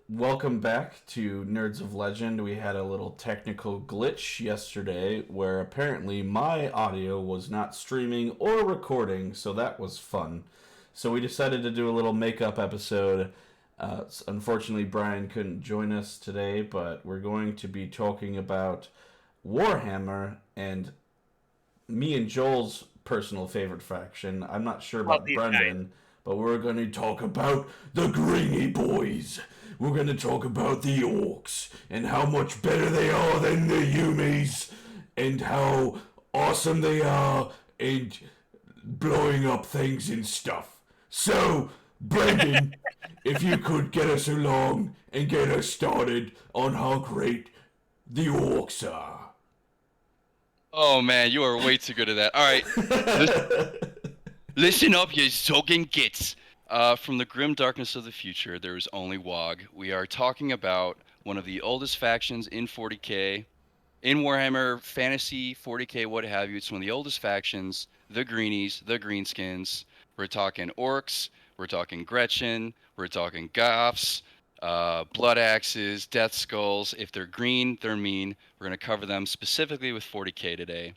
welcome back to Nerds of Legend. We had a little technical glitch yesterday where apparently my audio was not streaming or recording, so that was fun. So we decided to do a little makeup episode. Unfortunately, Brian couldn't join us today, but we're going to be talking about Warhammer and me and Joel's personal favorite faction. I'm not sure Love about these guys. Brendan, but we're going to talk about the Greeny Boys. We're going to talk about the Orks and how much better they are than the Yumis and how awesome they are and blowing up things and stuff. So, Brendan, if you could get us along and get us started on how great the Orks are. Oh man, you are way too good at that. All right, listen up, you soaking gits. From the grim darkness of the future, there is only Wog. We are talking about one of the oldest factions in 40k, in Warhammer Fantasy, 40k, what have you. It's one of the oldest factions, the Greenies, the Greenskins. We're talking Orks, we're talking Gretchen, we're talking Goths, Blood Axes, Death Skulls. If they're green, they're mean. We're going to cover them specifically with 40k today.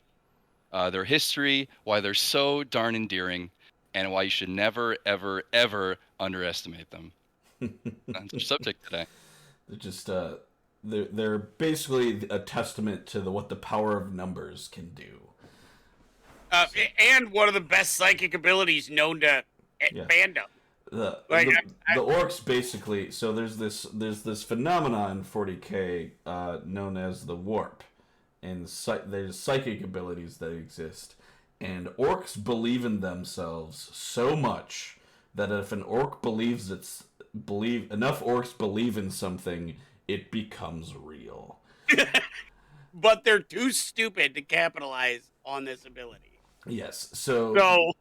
Their history, why they're so darn endearing, and why you should never, ever, ever underestimate them. That's our subject today. They're just they're basically a testament to what the power of numbers can do. And one of the best psychic abilities known to Yeah. fandom. The, Like, the Orcs basically, so there's this phenomenon in 40k known as the warp, and there's psychic abilities that exist, and Orcs believe in themselves so much that if an Orc enough Orcs believe in something, it becomes real. but they're too stupid to capitalize on this ability. Yes, so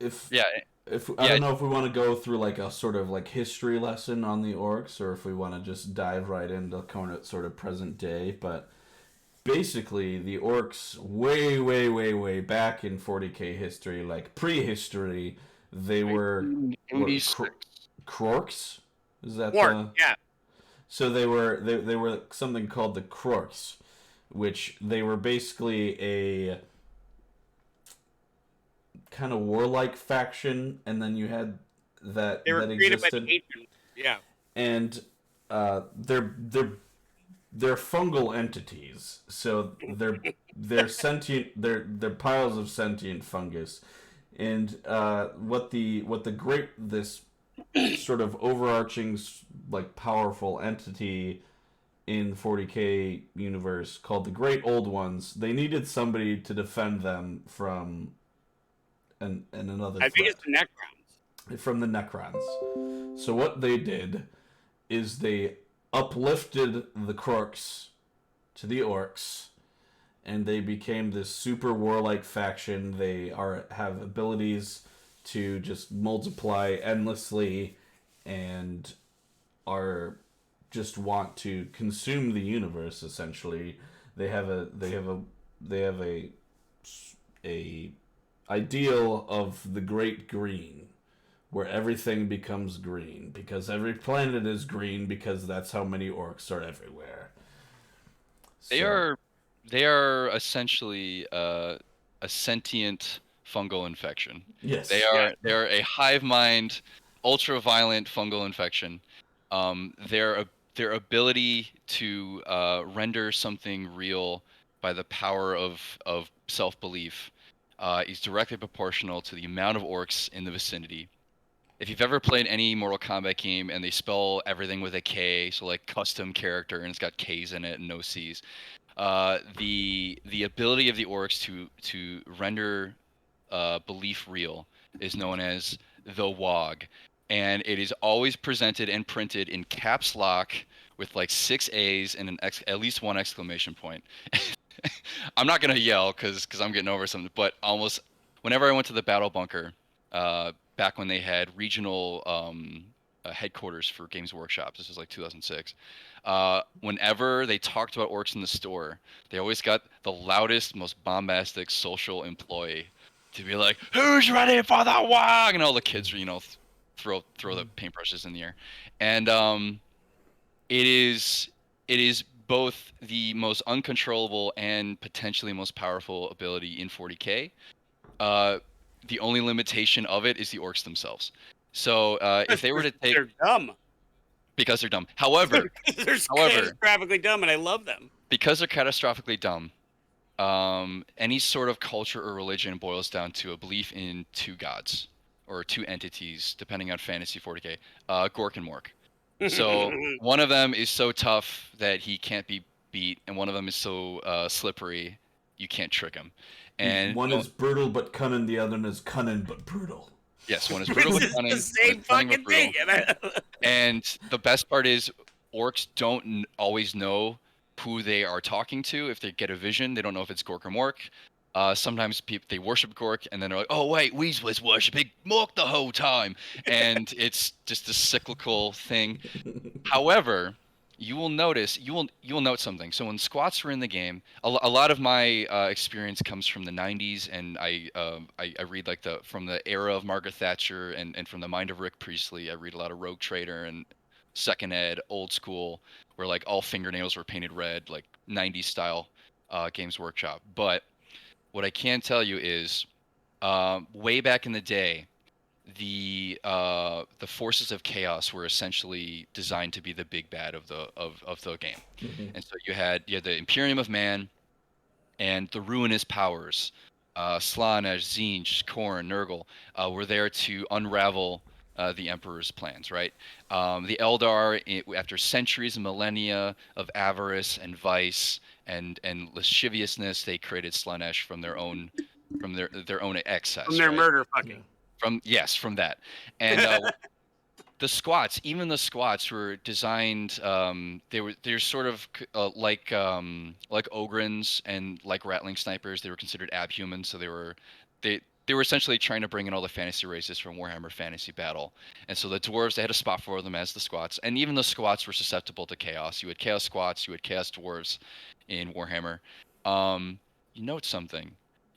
if Yeah, I don't know if we want to go through like a sort of like history lesson on the Orcs, or if we want to just dive right into sort of present day. But basically, the Orcs, way back in 40k history, like prehistory, they were what, 86. Krorks. Is that Warp, yeah. So they were something called the Krorks, which they were basically a kind of warlike faction, and then you had that They were that created by the existed, ancients. Yeah. and they're fungal entities. So they're sentient. They're piles of sentient fungus, and what the great this sort of overarching like powerful entity in 40k universe called the Great Old Ones. They needed somebody to defend them from and another I think threat it's the Necrons. from the Necrons. So what they did is they uplifted the Krorks to the Orcs, and they became this super warlike faction. They have abilities to just multiply endlessly, and are just want to consume the universe. Essentially, they have a ideal of the Great Green, where everything becomes green because every planet is green because that's how many Orcs are everywhere. They are essentially a sentient fungal infection. Yes. They are a hive mind, ultra violent fungal infection. Their ability to render something real by the power of self belief is directly proportional to the amount of orcs in the vicinity. If you've ever played any Mortal Kombat game and they spell everything with a K, so like custom character and it's got K's in it and no C's, the ability of the orcs to render belief real is known as the WOG, and it is always presented and printed in caps lock with like 6 A's and at least one exclamation point. I'm not gonna yell because I'm getting over something, but almost whenever I went to the battle bunker, back when they had regional headquarters for Games Workshop, this was like 2006. Whenever they talked about orcs in the store, they always got the loudest, most bombastic social employee to be like, "Who's ready for the WOG?" And all the kids were, throw the paintbrushes in the air, and it is both the most uncontrollable and potentially most powerful ability in 40k. The only limitation of it is the orcs themselves. So if they were to take, They're dumb. because they're dumb. However, They're catastrophically dumb, and I love them. because they're catastrophically dumb, any sort of culture or religion boils down to a belief in two gods or two entities, depending on fantasy 40k, Gork and Mork. So one of them is so tough that he can't be beat, and one of them is so slippery you can't trick him. And one is brutal but cunning, the other is cunning but brutal. yes, one is brutal but It's cunning. the same fucking thing. And the best part is orcs don't always know who they are talking to. If they get a vision, they don't know if it's Gork or Mork. Sometimes people they worship Gork, and then they're like, "Oh wait, we was worshiping Mork the whole time," and it's just a cyclical thing. However, you will note something. So when squats were in the game, a lot of my experience comes from the '90s, and I read like from the era of Margaret Thatcher and from the mind of Rick Priestley. I read a lot of Rogue Trader and Second Ed, old school, where like all fingernails were painted red, like '90s style Games Workshop. But what I can tell you is, way back in the day, the forces of chaos were essentially designed to be the big bad of the game. And so you had the Imperium of Man and the ruinous powers. Slanesh, Tzeentch, Khorne, Nurgle were there to unravel the Emperor's plans, right? The Eldar, after centuries and millennia of avarice and vice and lasciviousness, they created Slanesh from their own excess, From their right? murder fucking. From that, and the squats, even the squats were designed. They're sort of like ogrins and like rattling snipers. They were considered abhumans, so they were essentially trying to bring in all the fantasy races from Warhammer Fantasy Battle. And so the dwarves, they had a spot for them as the squats, and even the squats were susceptible to chaos. You had chaos squats, you had chaos dwarves in Warhammer. You note something.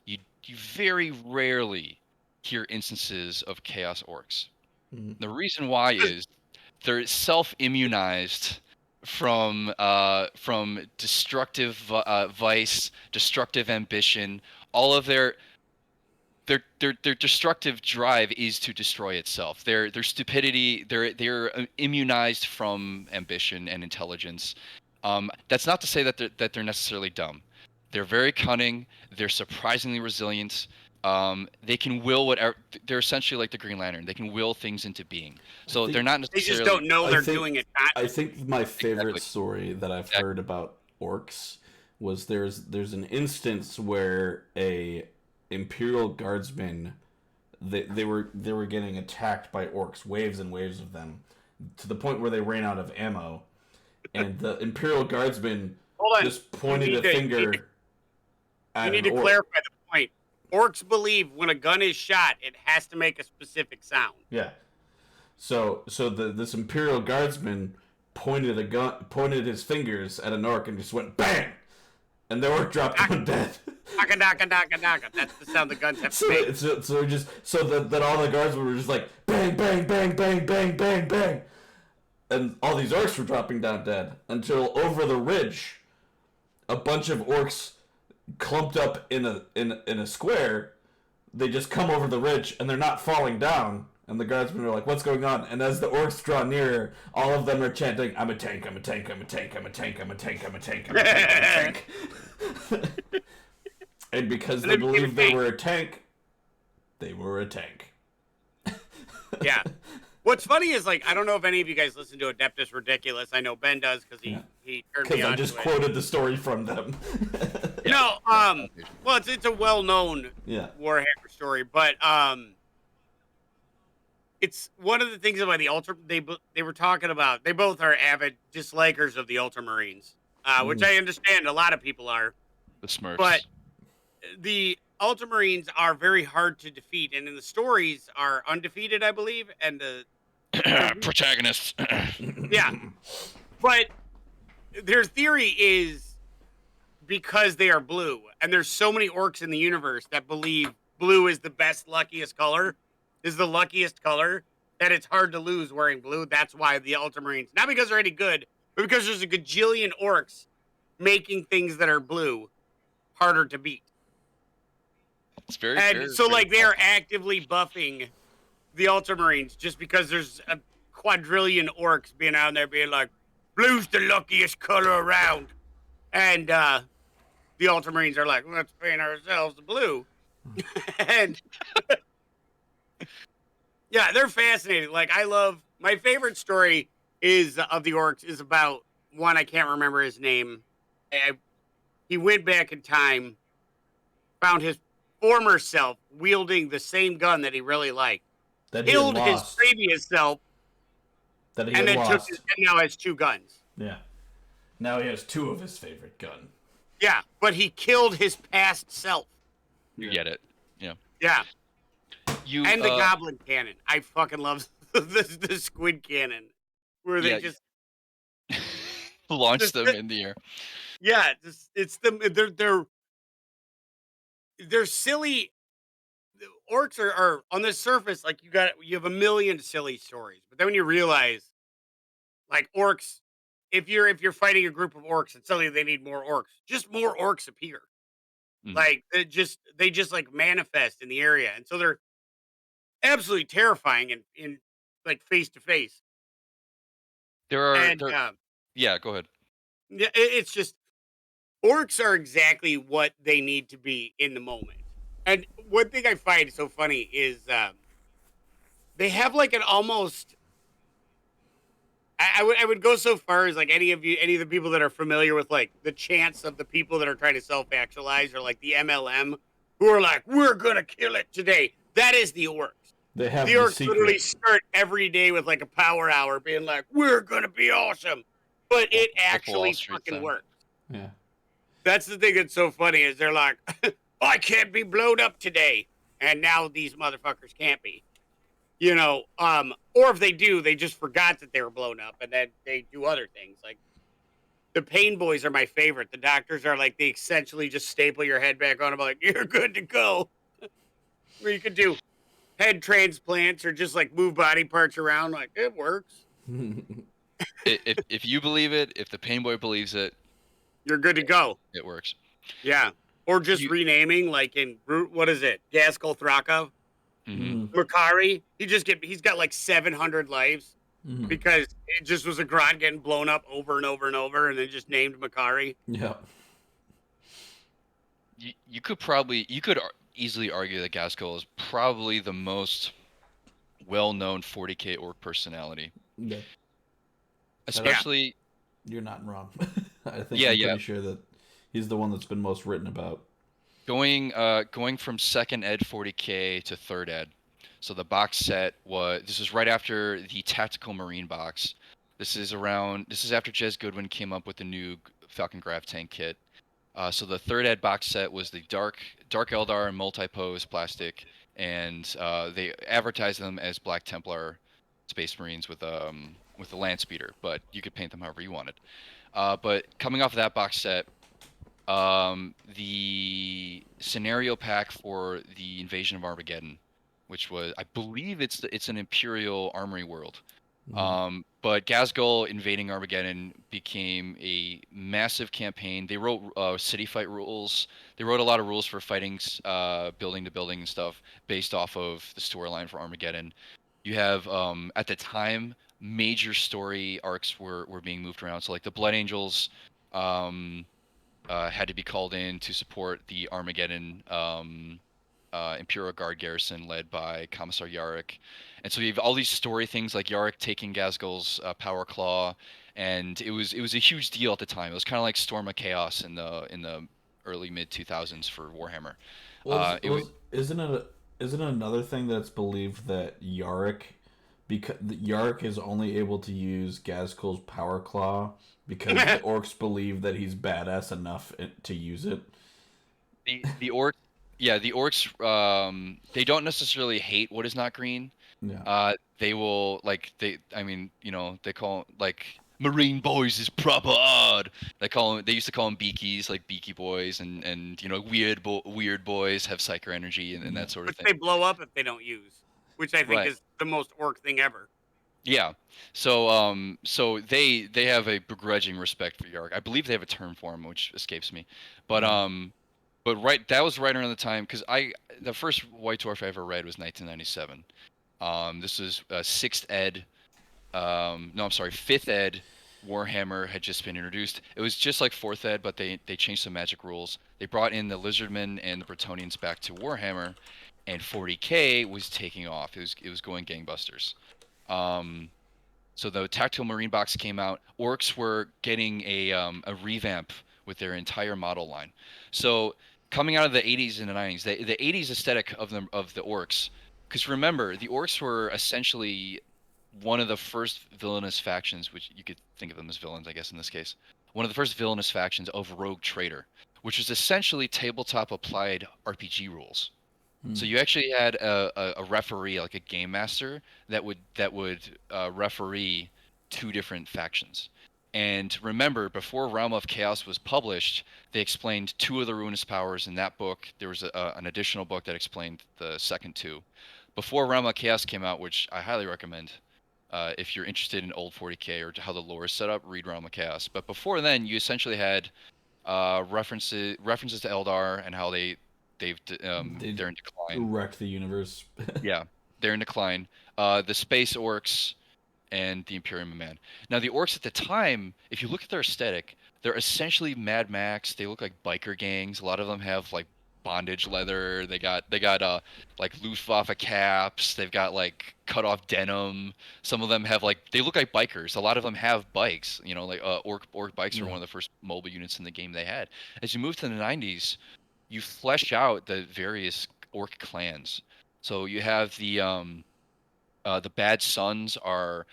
You very rarely hear instances of chaos orcs. The reason why is they're self-immunized from destructive vice, destructive ambition. All of their destructive drive is to destroy itself. Their stupidity, they're immunized from ambition and intelligence. That's not to say that they're necessarily dumb. They're very cunning. They're surprisingly resilient. They can will whatever. They're essentially like the Green Lantern. They can will things into being. So they're not They necessarily. just don't know they're doing it. I think my favorite Exactly. story that I've heard about orcs was there's an instance where a Imperial Guardsman they were getting attacked by orcs, waves and waves of them, to the point where they ran out of ammo, and the Imperial Guardsman just pointed a finger at You need an to orc. clarify the point. Orcs believe when a gun is shot, it has to make a specific sound. Yeah. So this Imperial Guardsman pointed his fingers at an orc and just went bang, and the orc dropped down dead. Daka daka daka daka. That's the sound the guns have to make. So that all the guardsmen were just like bang bang bang bang bang bang bang, and all these orcs were dropping down dead until over the ridge, a bunch of orcs clumped up in a square. They just come over the ridge and they're not falling down. And the guardsmen are like, "What's going on?" And as the orcs draw nearer, all of them are chanting, "I'm a tank! I'm a tank! I'm a tank! I'm a tank! I'm a tank! I'm a tank! I'm a tank! I'm a tank!" And because they believed they were a tank, they were a tank. Yeah. What's funny is, like, I don't know if any of you guys listen to Adeptus Ridiculous. I know Ben does because he turned me Because on I just to it. quoted the story from them. No, well, it's a well-known Warhammer story, but it's one of the things about the Ultra. They were talking about. They both are avid dislikers of the Ultramarines, which I understand. A lot of people are. The Smurfs. But the Ultramarines are very hard to defeat, and in the stories are undefeated, I believe. And the protagonists. yeah, but their theory is because they are blue, and there's so many orcs in the universe that believe blue is the best, luckiest color, is the luckiest color, that it's hard to lose wearing blue. That's why the Ultramarines, not because they're any good, but because there's a gajillion orcs making things that are blue harder to beat. It's very And fair. so, Very like, they are possible. actively buffing the Ultramarines just because there's a quadrillion orcs being out there being like, blue's the luckiest color around. And the Ultramarines are like, let's paint ourselves blue. And yeah, they're fascinating. Like, I love my favorite story is of the orcs is about one I can't remember his name. I, he went back in time, found his former self wielding the same gun that he really liked, That he had killed his lost. previous self, That he and had then lost. and now has two guns. Yeah. Now he has two of his favorite gun. Yeah, but he killed his past self. You get it. Yeah. Yeah, You and the goblin cannon. I fucking love the squid cannon, where they yeah. just Launch just them in the air. yeah, just it's them. They're silly. Orcs are on the surface like you have a million silly stories, but then when you realize like orcs, if you're fighting a group of orcs and suddenly they need more orcs, just more orcs appear. Mhm. Like they just like manifest in the area, and so they're absolutely terrifying in like face to face. There are And there. Yeah. Go ahead. yeah, it's just orcs are exactly what they need to be in the moment. And one thing I find so funny is they have like an almost. I would go so far as like any of the people that are familiar with like the chants of the people that are trying to self actualize or like the MLM who are like we're gonna kill it today. That is the orcs. They have The the orcs literally secret. start every day with like a power hour, being like we're gonna be awesome, but it The full Wall actually Street fucking thing. works. Yeah. That's the thing that's so funny is they're like, I can't be blown up today, and now these motherfuckers can't be. Or if they do, they just forgot that they were blown up, and then they do other things. Like the pain boys are my favorite. The doctors are like they essentially just staple your head back on. I'm like, you're good to go. Where you could do head transplants or just like move body parts around. Like it works. If you believe it, if the Pain Boy believes it, You're good to go. it works. Yeah. Or just You. renaming, like in what is it? Gaskell Thraka. Mhm. Makari, he's got like 700 lives because it just was a Grot getting blown up over and over and over, and then just named Makari. Yeah. You could easily argue that Gaskell is probably the most well-known 40k orc personality, Yeah. especially. You're not wrong. I think Yeah, I'm yeah. pretty sure that he's the one that's been most written about. Going from second ed 40k to third ed. So the box set this is right after the Tactical Marine box. This is after Jez Goodwin came up with the new Falcon Grav tank kit. So the third ed box set was the Dark Eldar multi-pose plastic, and they advertised them as Black Templar Space Marines with the land speeder, but you could paint them however you wanted. But coming off of that box set, the scenario pack for the Invasion of Armageddon, which was, I believe it's an Imperial Armory world. But Ghazghkull invading Armageddon became a massive campaign. They wrote city fight rules. They wrote a lot of rules for fighting, building to building and stuff based off of the storyline for Armageddon. You have at the time major story arcs were being moved around. So like the Blood Angels had to be called in to support the Armageddon Imperial Guard garrison led by Commissar Yarrick. And so you have all these story things like Yarrick taking Ghazghkull's power claw, and it was a huge deal at the time. It was kind of like Storm of Chaos in the early mid 2000s for Warhammer. It was Isn't it another thing that's believed that Yarick is only able to use Gazkul's power claw because the orcs believe that he's badass enough to use it. the orcs. Yeah, the orcs. They don't necessarily hate what is not green. Yeah. They will like they. I mean, they call like Marine boys is proper odd. They call them. They used to call them beakies, like beaky boys, and weird boys have psycho energy and that sort of Which thing. they blow up if they don't use. which I think Right. is the most orc thing ever. Yeah. So they have a begrudging respect for Yarg. I believe they have a term for him, which escapes me. But that was right around the time because the first White Dwarf I ever read was 1997. This is sixth ed. No, I'm sorry, fifth ed. Warhammer had just been introduced. It was just like fourth ed, but they changed some magic rules. They brought in the Lizardmen and the Bretonnians back to Warhammer, and 40K was taking off. It was going gangbusters. Um, so the tactical marine box came out. Orcs were getting a revamp with their entire model line. So coming out of the 80s and the 90s, the 80s aesthetic of the orcs, because remember the orcs were essentially one of the first villainous factions, which you could think of them as villains, I guess in this case, one of the first villainous factions of Rogue Trader, which was essentially tabletop applied RPG rules. So you actually had a referee, like a game master, that would referee two different factions. And remember, before Realm of Chaos was published, they explained two of the ruinous powers in that book. There was an additional book that explained the second two. Before Realm of Chaos came out, which I highly recommend, if you're interested in old 40K or how the lore is set up, read Realm of Chaos. But before then, you essentially had references to Eldar and how They they're in decline. wreck the universe. Yeah, they're in decline. The space orcs and the Imperium of Man. Now the orcs at the time, if you look at their aesthetic, they're essentially Mad Max. They look like biker gangs. A lot of them have like bondage leather. They got like Luftwaffe caps. They've got like cut off denim. Some of them have like they look like bikers. A lot of them have bikes. You know, like orc bikes were Yeah. one of the first mobile units in the game they had. As you move to the 90s, you flesh out the various orc clans. So you have the bad sons are,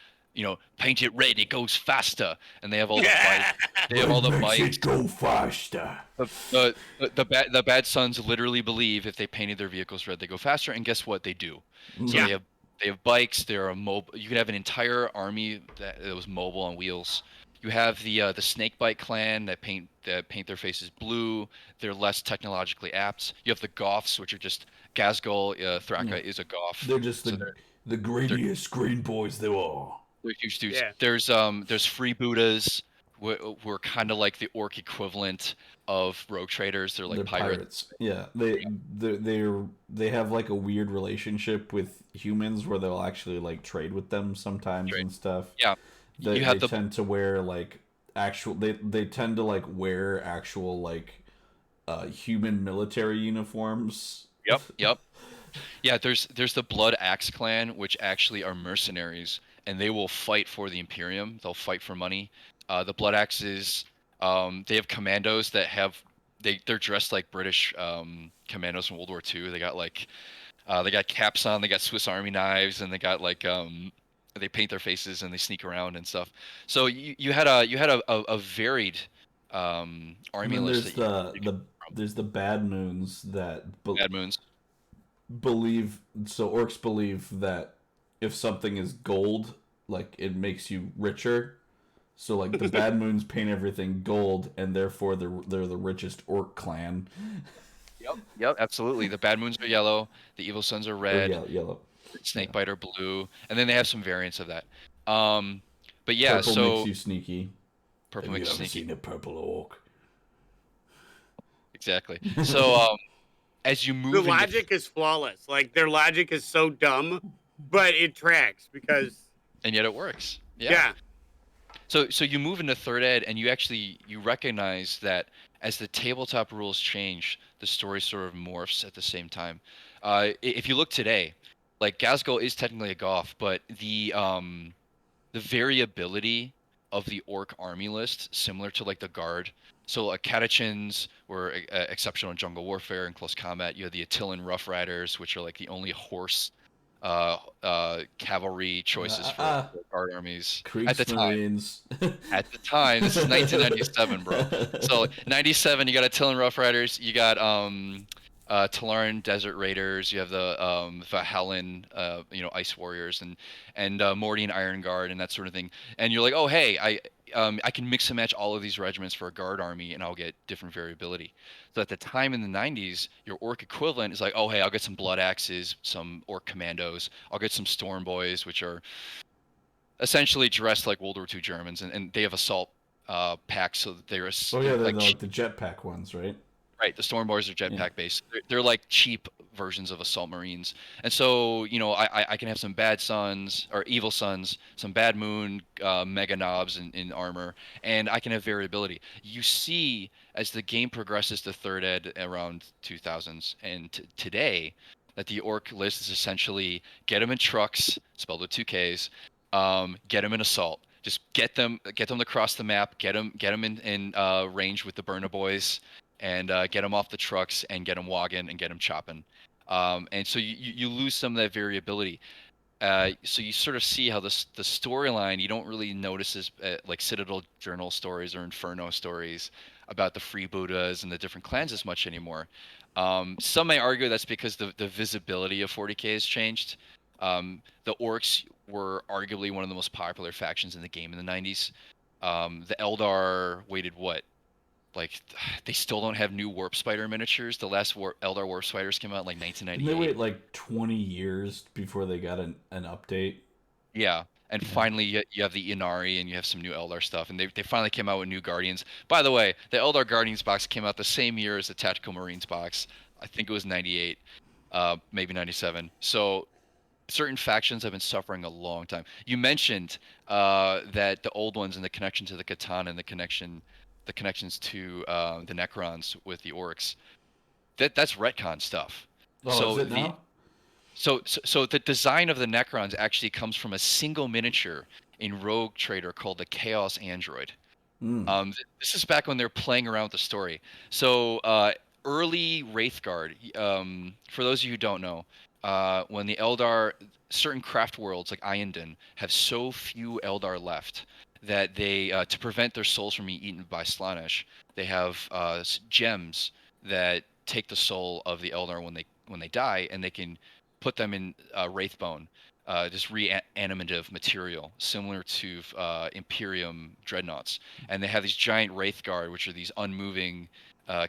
paint it red, it goes faster, and they have all the bike. They have all the bikes. go faster? The bad sons literally believe if they painted their vehicles red, they go faster. And guess what? They do. So Yeah. they have bikes. They're a mobile. You can have an entire army that was mobile on wheels. You have the Snakebite clan that paint their faces blue. They're less technologically apt. You have the Goths, which are just Gazgul. Thraka Yeah. is a Goth. They're just So the greediest green boys there are. they're huge dudes. Yeah. There's free Buddhas who are kind of like the orc equivalent of rogue traders. They're like They're pirates. pirates. Yeah, they have like a weird relationship with humans where they'll actually like trade with them sometimes Right. and stuff. Yeah. They You they have the tend to wear like actual they tend to like wear actual like human military uniforms. Yep. Yeah, there's the Blood Axe clan, which actually are mercenaries, and they will fight for the Imperium. They'll fight for money. The Blood Axes, they have commandos that have they're dressed like British commandos from World War II. They got caps on, they got Swiss Army knives, and they got like they paint their faces and they sneak around and stuff. So you had a varied And army then list there's that you could there's the bad moons that Bad Moons. believe so orcs believe that if something is gold, like it makes you richer. So like the bad moons paint everything gold, and therefore they're the richest orc clan. Yep, absolutely. The Bad Moons are yellow, the Evil Suns are Or red, yellow. Yeah. Snakebite are blue, and then they have some variants of that. Um, but yeah, Purple makes so you sneaky. purple Have you makes ever sneaky. seen a purple orc? Exactly. So as you The move into logic is flawless. Like their logic is so dumb, but it tracks because and yet it works. Yeah. yeah. So you move into third ed and you recognize that as the tabletop rules change, the story sort of morphs at the same time. If you look today, like Gazgul is technically a Goth, but the variability of the orc army list, similar to like the guard. So Catachans were exceptional in jungle warfare and close combat. You had the Attilan Rough Riders, which are like the only horse cavalry choices for guard armies at the time. Kriegsmarines. At the time, this is 1997, bro. So 97, you got Attilan Rough Riders, you got Talaran Desert Raiders, you have the Valhallan, Ice Warriors, and Mordian Iron Guard and that sort of thing. And you're like, oh hey, I can mix and match all of these regiments for a guard army, and I'll get different variability. So at the time in the 90s, your orc equivalent is like, oh hey, I'll get some blood axes, some orc commandos, I'll get some storm boys, which are essentially dressed like World War II Germans, and they have assault packs, so that Oh yeah, they're like like the jetpack ones, right? right. The storm boys are Yeah. jetpack based. They're like cheap versions of assault marines, and so I can have some bad suns or evil suns, some bad moon mega knobs in armor, and I can have variability. You see as the game progresses to third ed around 2000s and today that the orc list is essentially get them in trucks, spelled with two Ks, get them in assault. Just get them across the map. Get them in range with the burner boys, and get them off the trucks and get them wogging and get them chopping. And so you lose some of that variability. So you sort of see how the storyline you don't really notice as like Citadel Journal stories or Inferno stories about the freebooters and the different clans as much anymore. Some may argue that's because the visibility of 40k has changed. The Orcs were arguably one of the most popular factions in the game in the 90s. The Eldar waited what, like they still don't have new Warp Spider miniatures. The last Eldar Warp Spiders came out in like Didn't they 1998. wait like 20 years before they got an update? Yeah, and Yeah. finally you have the Inari and you have some new Eldar stuff, and they finally came out with new Guardians. By the way, the Eldar Guardians box came out the same year as the Tactical Marines box. I think it was 98, maybe 97. So certain factions have been suffering a long time. You mentioned that the old ones and the connection to the Catan and the connections to the Necrons with the Orcs. That's retcon stuff. Oh, is So it now? so the design of the Necrons actually comes from a single miniature in Rogue Trader called the Chaos Android. Hmm. This is back when they're playing around with the story. So early Wraithguard. For those of you who don't know, when the Eldar, certain craft worlds like Iyanden have so few Eldar left that they, to prevent their souls from being eaten by Slaanesh, they have gems that take the soul of the Eldar when they die, and they can put them in Wraithbone, just reanimative material, similar to Imperium dreadnoughts. And they have these giant Wraithguard, which are these unmoving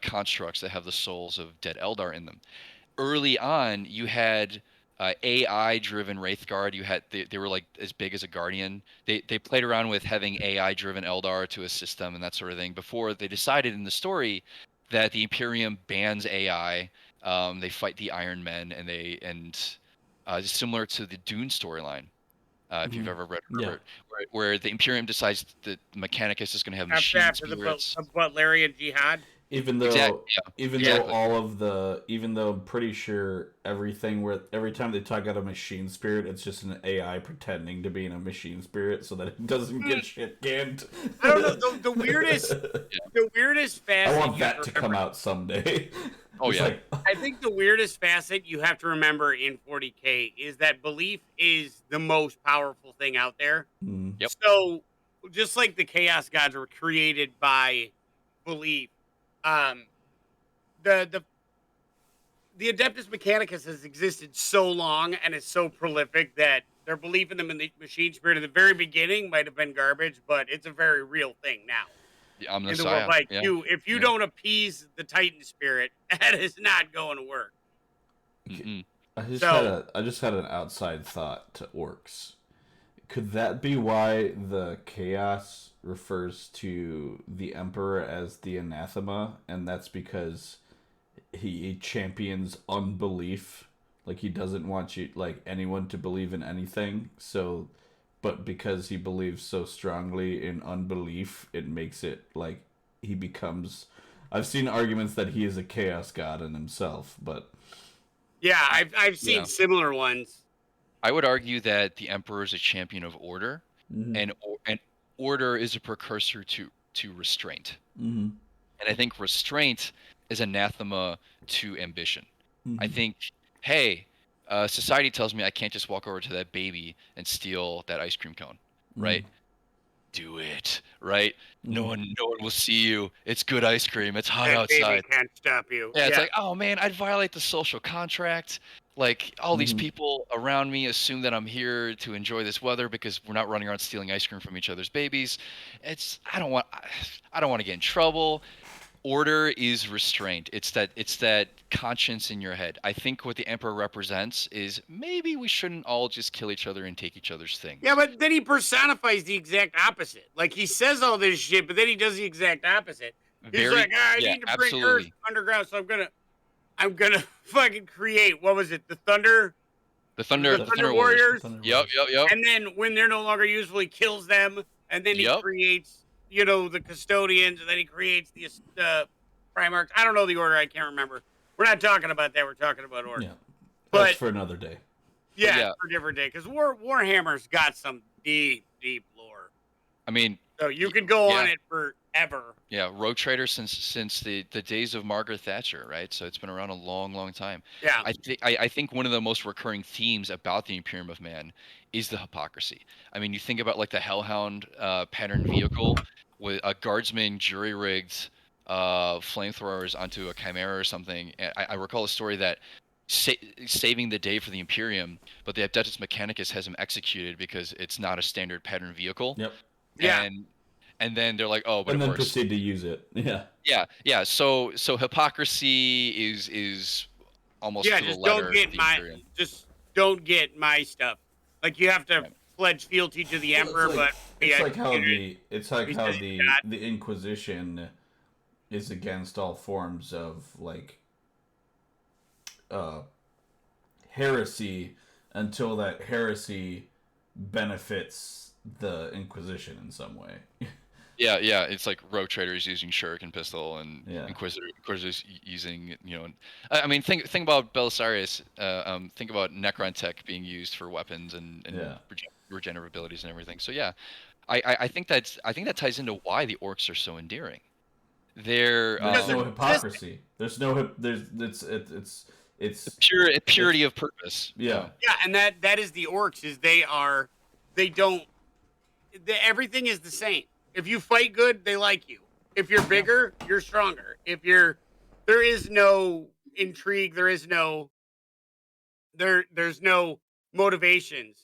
constructs that have the souls of dead Eldar in them. Early on, you had AI-driven Wraithguard. They were like as big as a Guardian. They played around with having AI-driven Eldar to assist them and that sort of thing before they decided in the story that the Imperium bans AI. They fight the Iron Men, and just similar to the Dune storyline. If you've Hmm. ever read Yeah. Herbert, where the Imperium decides that Mechanicus is going to have machine After the spirits. Butlerian Jihad. Even Exactly. though Yeah. even though Exactly. all of the even though I'm pretty sure everything where every time they talk out a machine spirit, it's just an AI pretending to be in a machine spirit so that it doesn't Hmm, get shit canned. I don't know. The weirdest I facet want you have that to to come remember. out someday. Oh Just yeah. like I think the weirdest facet you have to remember in 40k is that belief is the most powerful thing out there. mm, Yep. So, just like the chaos gods were created by belief, um, the the Adeptus Mechanicus has existed so long and is so prolific that their belief in them in the machine spirit in the very beginning might have been garbage, but it's a very real thing now The in the world. Omnissiah. Like Yeah. if you Yeah. don't appease the Titan spirit, that is not going to work. Mm-mm. So I just had an outside thought to orcs. Could that be why the chaos refers to the emperor as the anathema, and that's because he champions unbelief, like he doesn't want you like anyone to believe in anything, so but because he believes so strongly in unbelief, it makes it like he becomes, I've seen arguments that he is a chaos god in himself, but yeah, I've seen Yeah. similar ones. I would argue that the Emperor is a champion of order, mm-hmm, and order is a precursor to restraint. mm-hmm, And I think restraint is anathema to ambition. I mm-hmm, think, hey, society tells me I can't just walk over to that baby and steal that ice cream cone, mm-hmm. right? Do it. right? No one will see you. It's good ice cream. It's hot That baby outside. can't stop you. Yeah, it's like, oh man, I'd violate the social contract. Like all these Mhm. people around me assume that I'm here to enjoy this weather because we're not running around stealing ice cream from each other's babies. I don't want to get in trouble. Order is restraint. It's that conscience in your head. I think what the emperor represents is maybe we shouldn't all just kill each other and take each other's Yeah, things. but then he personifies the exact opposite. Like he says all this shit, but then he does the exact opposite. He's Very like, I yeah, need to bring Earth absolutely. underground, so I'm gonna fucking create what was it? The The Thunder Thunder Warriors. Warriors, Yep, yep, yep. and then when they're no longer useful, he kills them, and then he Yep. creates, the custodians, and then he creates the Primarchs. I don't know the order. I can't remember. We're not talking about that. We're talking about orcs. Yeah, that's But for another day. yeah, yeah. it's for a different day because Warhammer's got some deep, deep lore. I mean, So you could go on yeah. it forever. Yeah, Rogue Trader since the days of Margaret Thatcher, right? So it's been around a long, long time. Yeah. I think one of the most recurring themes about the Imperium of Man is the hypocrisy. I mean, you think about like the Hellhound pattern vehicle with a guardsman jury rigged flamethrowers onto a chimera or something. And I recall a story that saving the day for the Imperium, but the Adeptus Mechanicus has him executed because it's not a standard pattern vehicle. Yep. Yeah. And then they're like, oh, but And it then works. proceed to use it. Yeah. Yeah. So hypocrisy is almost Yeah, to the just letter the Imperium. don't get my stuff. Like you have to Right. pledge fealty to the Well, emperor, but it's yeah, like how he says he's not. the Inquisition is against all forms of like uh heresy until that heresy benefits the Inquisition in some way. Yeah. It's like Rogue Traders using Shuriken pistol and Yeah. Inquisitors using, I mean, think about Belisarius. Think about Necron tech being used for weapons and Yeah. regenerative abilities and everything. So yeah, I think that ties into why the orcs are so endearing. They're There's no They're hypocrisy. There's no there's it's purity of purpose. yeah. Yeah, and that is the orcs. They don't. Everything is the same. If you fight good, they like you. If you're bigger, you're stronger. There is no intrigue. There's no motivations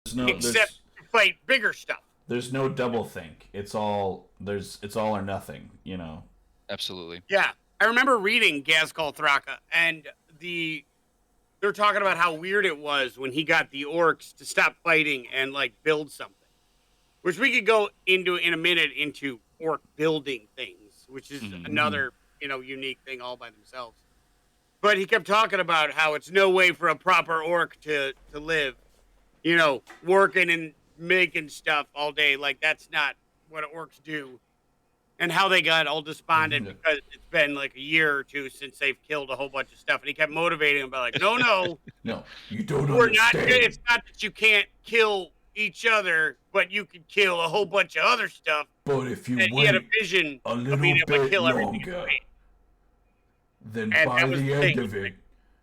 There's no except to fight bigger stuff. there's no double think. It's all or nothing, Absolutely. Yeah, I remember reading Gazkal Thraka, and they're talking about how weird it was when he got the orcs to stop fighting and like build something, which we could go into in a minute into orc building things, which is another unique thing all by themselves. But he kept talking about how it's no way for a proper orc to live, working and making stuff all day. Like that's not what orcs do. And how they got all despondent because it's been like a year or two since they've killed a whole bunch of stuff. And he kept motivating them by like, no, No, you don't we're not. understand. It's not that you can't kill each other, but you can kill a whole bunch of other stuff. But if you And he had a wait vision a of little being able to bit kill everything. longer, then And by that was the the end thing. of it,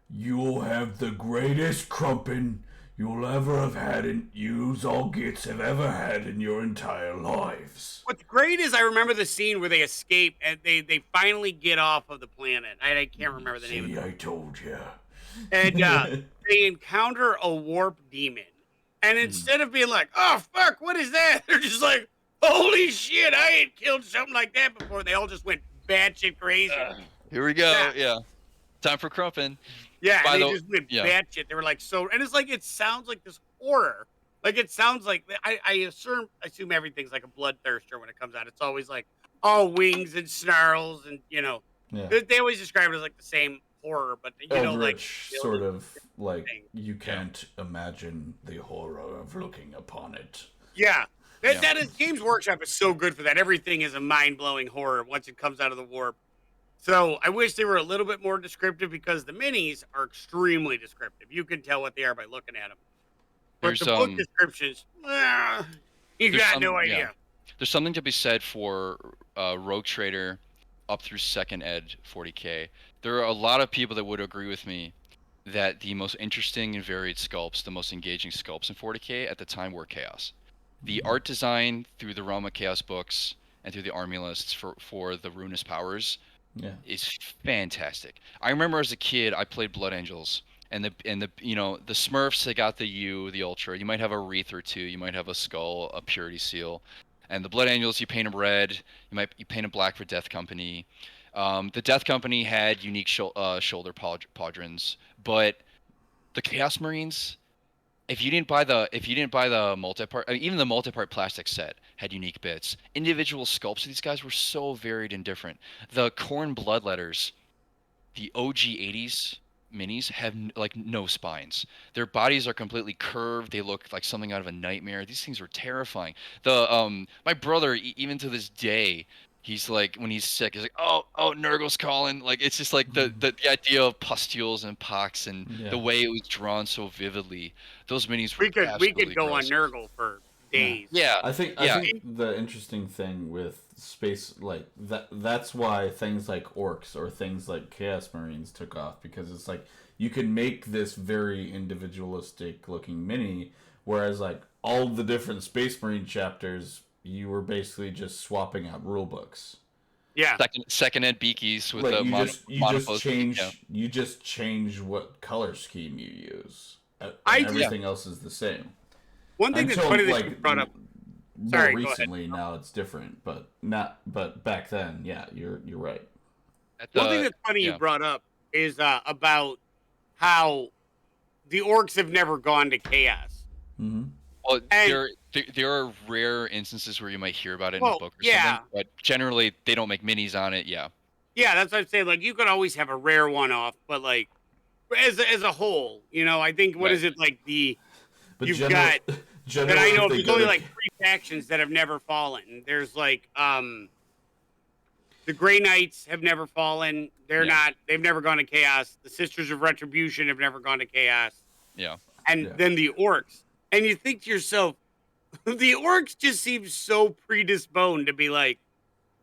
you'll have the greatest crumpin' you'll ever have had and yous all gits have ever had in your entire lives. What's great is I remember the scene where they escape and they finally get off of the planet. I can't remember the name of See, it. I told ya. And they encounter a warp demon. And instead of being like, oh, fuck, what is that? They're just like, holy shit, I ain't killed something like that before. They all just went batshit crazy. Here we go. Yeah. Yeah. Time for crumpin'. Yeah, By and the- they just went yeah. batshit. They were like, and it's like, it sounds like this horror. Like, it sounds like, I assume everything's like a bloodthirster when it comes out. It's always like all wings and snarls and, Yeah. they always describe it as like the same horror, but, Eldritch, like, sort of like thing. you can't imagine the horror of looking upon it. Yeah. Yeah. That is, Games Workshop is so good for that. Everything is a mind-blowing horror once it comes out of the warp. So I wish they were a little bit more descriptive because the minis are extremely descriptive. You can tell what they are by looking at them. But There's, the book descriptions, you there's got no some- idea. yeah. There's something to be said for Rogue Trader up through second ed 40k. There are a lot of people that would agree with me that the most interesting and varied sculpts, the most engaging sculpts in 40k at the time were Chaos. The art design through the Realm of Chaos books and through the army lists for the Ruinous Powers Yeah. is fantastic. I remember as a kid, I played Blood Angels, and the the Smurfs, they got the U, the Ultra. You might have a wreath or two. You might have a skull, a Purity seal, and the Blood Angels, you paint them red. You paint them black for Death Company. The Death Company had unique shoulder pauldrons, but the Chaos Marines, if you didn't buy the multi-part, I mean, even the multi-part plastic set had unique bits. Individual sculpts of these guys were so varied and different. The Corn Bloodletters, the OG 80s minis have like no spines. Their bodies are completely curved. They look like something out of a nightmare. These things were terrifying. The my brother, even to this day, he's like, when he's sick, he's like, oh, Nurgle's calling. Like, it's just like the idea of pustules and pox and Yeah. the way it was drawn so vividly. Those minis were We could absolutely go on gross. Nurgle for days. Yeah, I think yeah, the interesting thing with space, like that's why things like orcs or things like chaos marines took off, because it's like you can make this very individualistic looking mini, whereas like all the different space marine chapters, you were basically just swapping out rule books. Yeah. second ed beakies with Like a yeah. you just change what color scheme you use, and I just, Yeah. everything else is the same. one thing that's Until funny that like you brought up. more Sorry, go ahead. recently, now it's different, but not. But back then, yeah, you're right. At One thing the that's funny you yeah. brought up is about how the orcs have never gone to chaos. Mm-hmm. Well, And there are rare instances where you might hear about it in a well, book or something, yeah, but generally they don't make minis on it. Yeah, yeah, that's what I'm saying. Like you could always have a rare one off, but like as a whole, I think what right. is it like But you've got that generally, I know if they there's go only to like 3 factions that have never fallen. There's like the Grey Knights have never fallen. Yeah. They've never gone to chaos. The Sisters of Retribution have never gone to chaos. Yeah. And Yeah. then the orcs. And you think to yourself, the orcs just seem so predisposed to be like,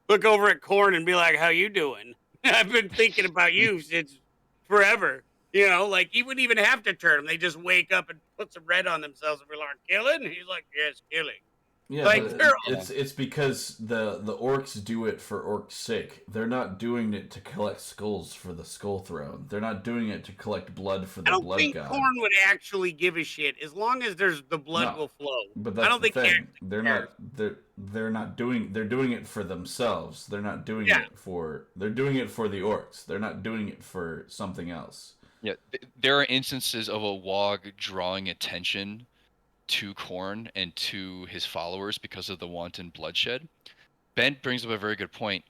look over at Corn and be like, how you doing? I've been thinking about you since forever. Like he wouldn't even have to turn them. They just wake up and put some red on themselves and be like, killing? And he's like, yes, killing. Yeah, Like but they're it's because the orcs do it for orcs' sake. They're not doing it to collect skulls for the skull throne. They're not doing it to collect blood for I the don't blood think god. Corn would actually give a shit as long as there's the blood No, will flow. but I that's don't the think he thing. actually cares. They're doing it for themselves. They're not doing Yeah. it for they're doing it for the orcs. They're not doing it for something else. Yeah. There are instances of a Wog drawing attention to Korn and to his followers because of the wanton bloodshed. Ben brings up a very good point.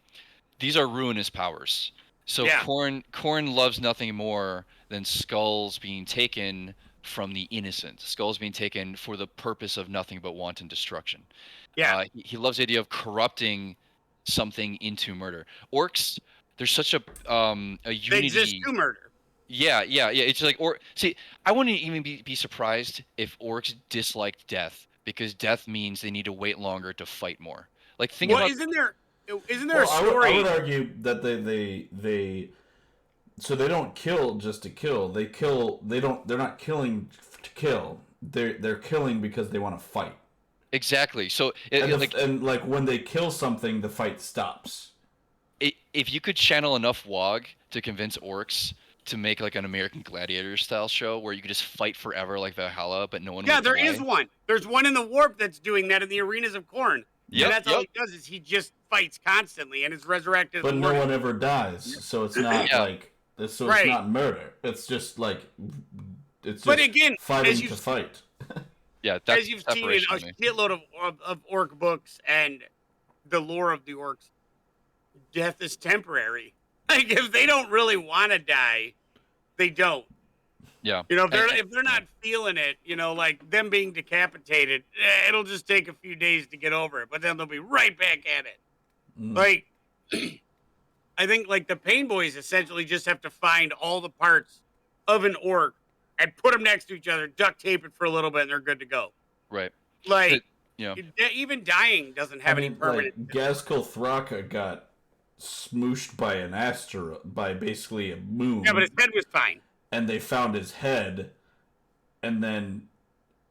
These are ruinous powers. So Yeah. Korn loves nothing more than skulls being taken from the innocent, skulls being taken for the purpose of nothing but wanton destruction. Yeah. He loves the idea of corrupting something into murder. Orcs, there's such a They unity. exist to murder. Yeah. It's like, or see, I wouldn't even be surprised if orcs disliked death, because death means they need to wait longer to fight more. Like, think Well, about isn't there a Well, I story? would argue that they so they don't kill just to kill. They kill. They're not killing to kill. They're killing because they want to fight. exactly. So And like when they kill something, the fight stops. if you could channel enough Wog to convince orcs to make like an American Gladiator style show where you could just fight forever like Valhalla, but no one Yeah, would there die. is one. There's one in the warp that's doing that in the arenas of Corn. Yep, And that's all yep. he does is he just fights constantly and is resurrected. But in the no morning. one ever dies, so it's not Yeah. like it's Right. not murder. It's just like it's But just again, fighting as to you've fight. Yeah, that's as you've seen in separation a to me. shitload of orc books and the lore of the orcs, death is temporary. Like if they don't really want to die, they don't. Yeah. If they're not feeling it, like them being decapitated, it'll just take a few days to get over it, but then they'll be right back at it. Mm. Like, I think like the Pain Boys essentially just have to find all the parts of an orc and put them next to each other, duct tape it for a little bit, and they're good to go. Right. Like, Yeah. even dying doesn't have any permanent. Like Gaskell Thraka got smooshed by an asteroid, by basically a moon. Yeah, but his head was fine. And they found his head, and then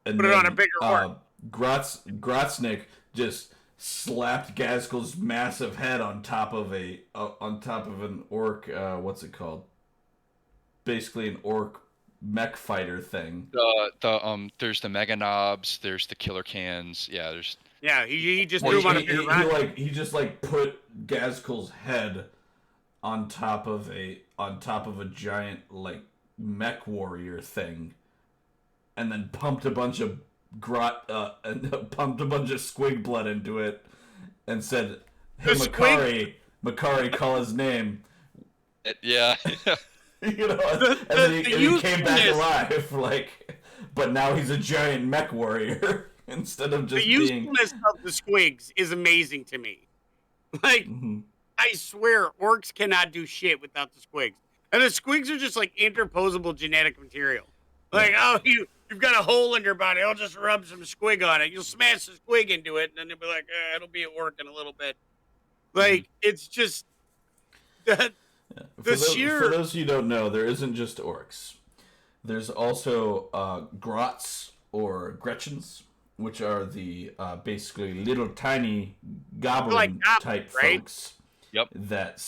Put it on a bigger orc. Grotznik just slapped Gaskell's massive head on top of an orc. What's it called? Basically, an orc mech fighter thing. There's the Mega Knobs, there's the Killer Cans. Yeah, there's Yeah, he just Well, threw him on a bigger rock. He just like put Gaskell's head on top of a giant like mech warrior thing, and then pumped a bunch of pumped a bunch of squig blood into it, and said, "Hey, Makari, call his name." yeah. You know, and then he came back alive, like, but now he's a giant mech warrior instead of just the usefulness of the squigs is amazing to me. Like, I swear, orcs cannot do shit without the squigs, and the squigs are just like interposable genetic material. Like, oh, you've got a hole in your body, I'll just rub some squig on it. You'll smash the squig into it, and then you'll be like, it'll be an orc in a little bit. Like, it's just that. For those who don't know, there isn't just orcs. There's also grots or Gretchens, which are the basically little tiny goblin type folks. Yep. That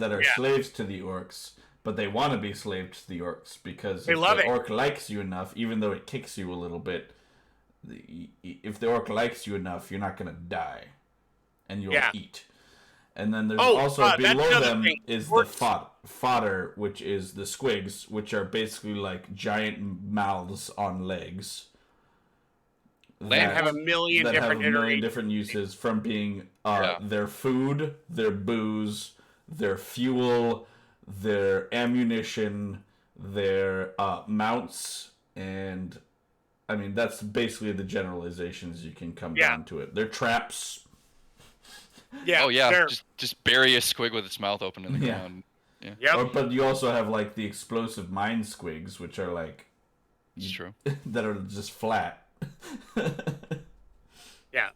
are slaves to the orcs, but they want to be slaves to the orcs because if the orc likes you enough, even though it kicks you a little bit, if the orc likes you enough, you're not gonna die, and you'll eat. And then there's also below them is the fodder, which is the squigs, which are basically like giant mouths on legs. That have a million different uses, from being their food, their booze, their fuel, their ammunition, their mounts, and I mean that's basically the generalizations you can come down to it. Their traps. Yeah. Oh yeah. Just bury a squig with its mouth open in the ground. Yeah. Yep. But you also have like the explosive mine squigs, which are like. It's true. That are just flat. Yeah.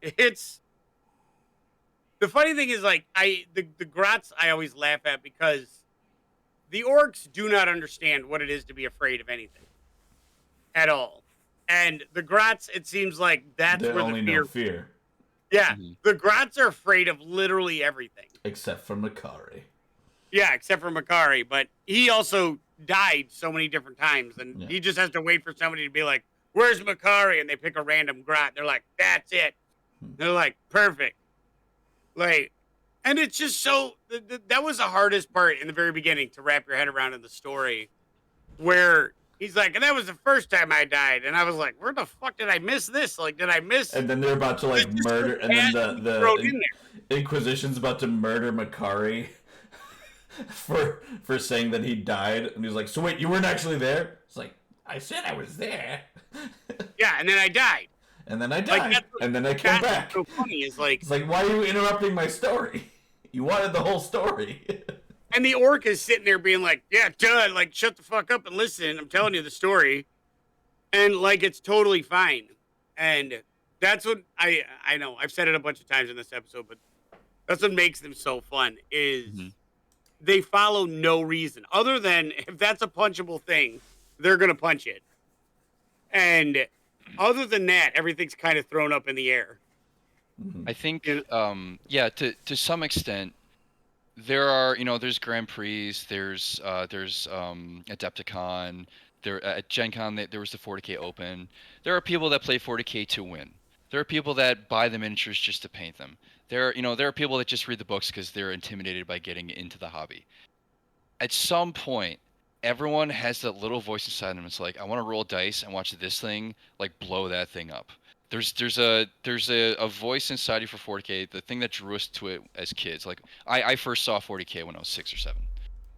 It's the funny thing is like the grots I always laugh at because the orcs do not understand what it is to be afraid of anything at all, and the grots it seems like that's they where only the know fear. Yeah, the grots are afraid of literally everything. Except for Makari. Yeah, except for Makari. But he also died so many different times, and he just has to wait for somebody to be like, where's Makari? And they pick a random grot. They're like, that's it. They're like, perfect. Like, and it's just so, that was the hardest part in the very beginning to wrap your head around in the story, where he's like, and that was the first time I died. And I was like, where the fuck did I miss this? Like, did I miss? And then they're about to like murder, and then the Inquisition's about to murder Makari for saying that he died. And he's like, so wait, you weren't actually there? It's like, I said I was there. Yeah, and then I died. And then I died. Like, and then I came back. So funny is like, it's like, why are you interrupting my story? You wanted the whole story. And the orc is sitting there being like, yeah, duh, like, shut the fuck up and listen. I'm telling you the story. And, like, it's totally fine. And that's what I know. I've said it a bunch of times in this episode, but that's what makes them so fun is they follow no reason. Other than if that's a punchable thing, they're going to punch it. And other than that, everything's kind of thrown up in the air. I think, to some extent, there are, there's Grand Prix, there's Adepticon, there at Gen Con there was the 40K Open. There are people that play 40K to win. There are people that buy the miniatures just to paint them. There are people that just read the books because they're intimidated by getting into the hobby. At some point, everyone has that little voice inside them. It's like, I want to roll dice and watch this thing like blow that thing up. There's a voice inside you for 40K. The thing that drew us to it as kids. Like I first saw 40K when I was 6 or 7.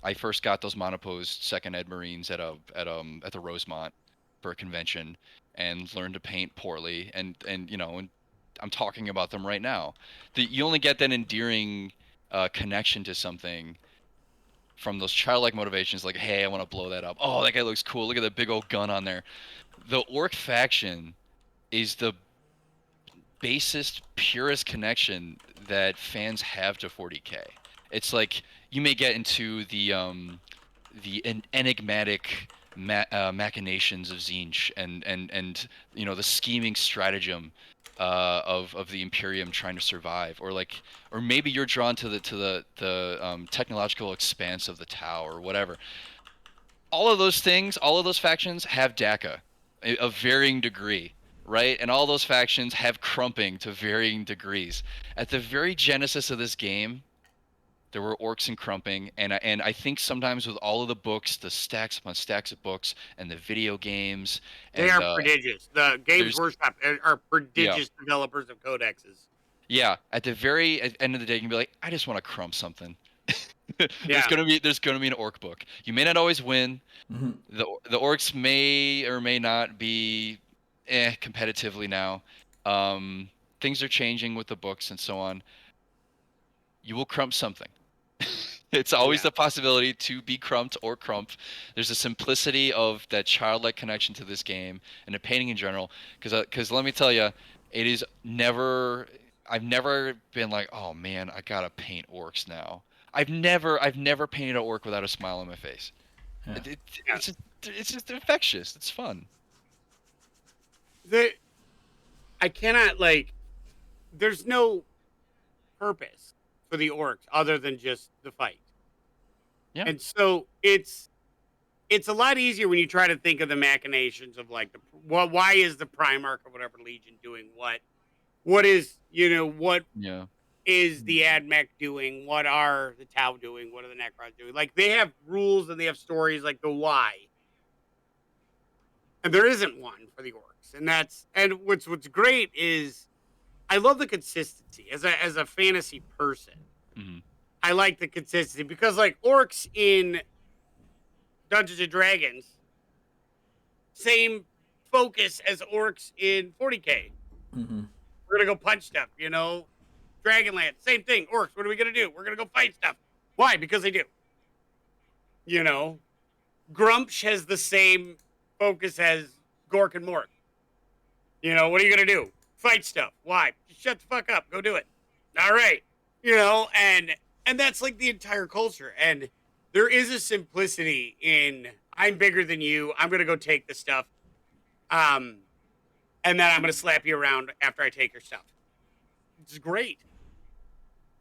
I first got those monoposed second ed Marines at the Rosemont for a convention and learned to paint poorly and I'm talking about them right now. You only get that endearing connection to something from those childlike motivations, like, hey, I want to blow that up. Oh, that guy looks cool. Look at that big old gun on there. The Orc faction is the basest, purest connection that fans have to 40K. It's like you may get into the enigmatic machinations of Tzeentch and the scheming stratagem of the Imperium trying to survive, or maybe you're drawn to the technological expanse of the Tau or whatever. All of those things, all of those factions have DACA of varying degree, right? And all those factions have crumping to varying degrees. At the very genesis of this game, there were orcs and crumping, and I think sometimes with all of the books, the stacks upon stacks of books, and the video games, They and are prodigious. The Games there's Workshop are yeah, prodigious developers of codexes. yeah. At the very end of the day, you can be like, I just want to crump something. there's Yeah. gonna be an orc book. You may not always win. Mm-hmm. The orcs may or may not be competitively now. Um, Things are changing with the books and so on. You will crump something. It's always Yeah. the possibility to be crumped or crump. There's a simplicity of that childlike connection to this game and the painting in general. Because let me tell you, it is never. I've never been like, oh man, I gotta paint orcs now. I've never painted an orc without a smile on my face. Yeah. It, it, Yeah. it's just infectious. It's fun. The I cannot like. There's no purpose for the orcs other than just the fight, Yeah. and so it's a lot easier when you try to think of the machinations of like why is the Primarch or whatever Legion doing what is what Yeah. is the AdMech doing, what are the Tau doing, what are the Necrons doing, like they have rules and they have stories like the why, and there isn't one for the orcs, and what's great is I love the consistency as a fantasy person. Hmm. I like the consistency because like orcs in Dungeons and Dragons, same focus as orcs in 40k. Mm-hmm. We're gonna go punch stuff, Dragonland, same thing. Orcs, what are we gonna do? We're gonna go fight stuff. Why? Because they do. You know, Grumsh has the same focus as Gork and Mork. What are you gonna do? Fight stuff. Why? Just shut the fuck up. Go do it. All right. And that's like the entire culture. And there is a simplicity in I'm bigger than you. I'm gonna go take the stuff. Um, and then I'm gonna slap you around after I take your stuff. It's great.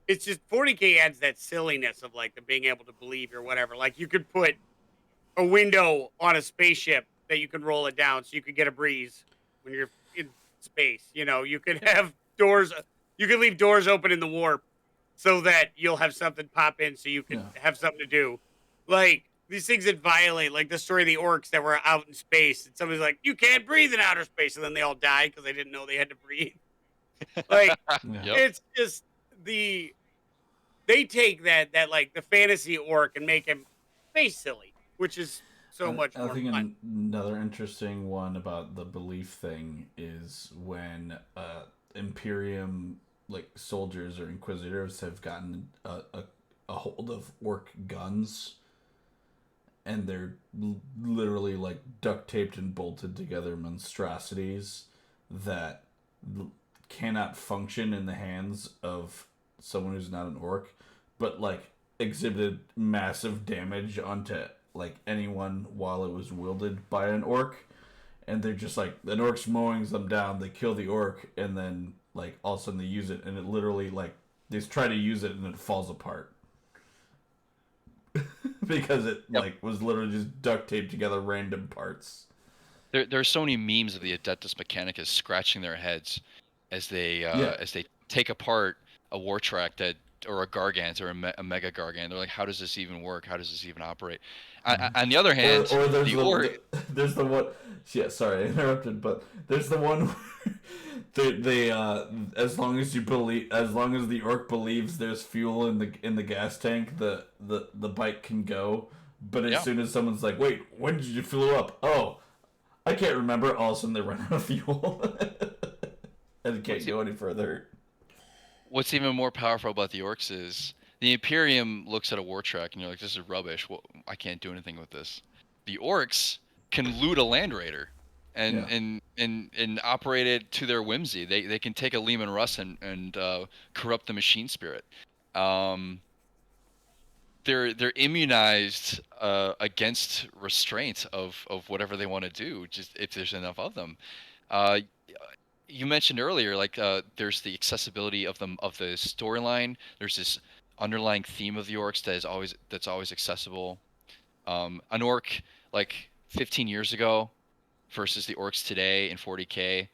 It's just 40k adds that silliness of like the being able to believe or whatever. Like you could put a window on a spaceship that you can roll it down so you could get a breeze when you're in space. You could have doors. You could leave doors open in the warp so that you'll have something pop in so you can Yeah. have something to do. Like these things that violate, like the story of the orcs that were out in space, and somebody's like, "You can't breathe in outer space," and then they all die because they didn't know they had to breathe. Like Yeah. Yep. it's just they take that like the fantasy orc and make him face silly, which is so much I more think fun. another interesting one about the belief thing is when Imperium like soldiers or inquisitors have gotten a hold of orc guns, and they're literally like duct taped and bolted together monstrosities that cannot function in the hands of someone who's not an orc, but like exhibited massive damage onto like anyone while it was wielded by an orc. And they're just like an orc's mowing them down, they kill the orc, and then like all of a sudden they use it, and it literally like they try to use it and it falls apart because it Yep. like was literally just duct taped together random parts. There are so many memes of the Adeptus Mechanicus scratching their heads Yeah. as they take apart a war track or a Gargant or a Mega Gargant. They're like, how does this even work? How does this even operate? On the other hand, Or there's the orc. there's the one. Yeah, sorry, I interrupted, but there's the one where as long as you believe, as long as the orc believes there's fuel in the gas tank, the bike can go. But as Yeah. soon as someone's like, "Wait, when did you fill up?" "Oh, I can't remember." All of a sudden, they run out of fuel and can't What's go any further. What's even more powerful about the orcs is the Imperium looks at a war track and you're like, this is rubbish. Well, I can't do anything with this. The orcs can loot a land raider Yeah. and operate it to their whimsy. They can take a Lehman Russ and corrupt the machine spirit. Um, they're immunized against restraint of whatever they want to do, just if there's enough of them. Uh, you mentioned earlier, like there's the accessibility of the storyline. There's this underlying theme of the orcs that's always accessible. An orc like 15 years ago versus the orcs today in 40K,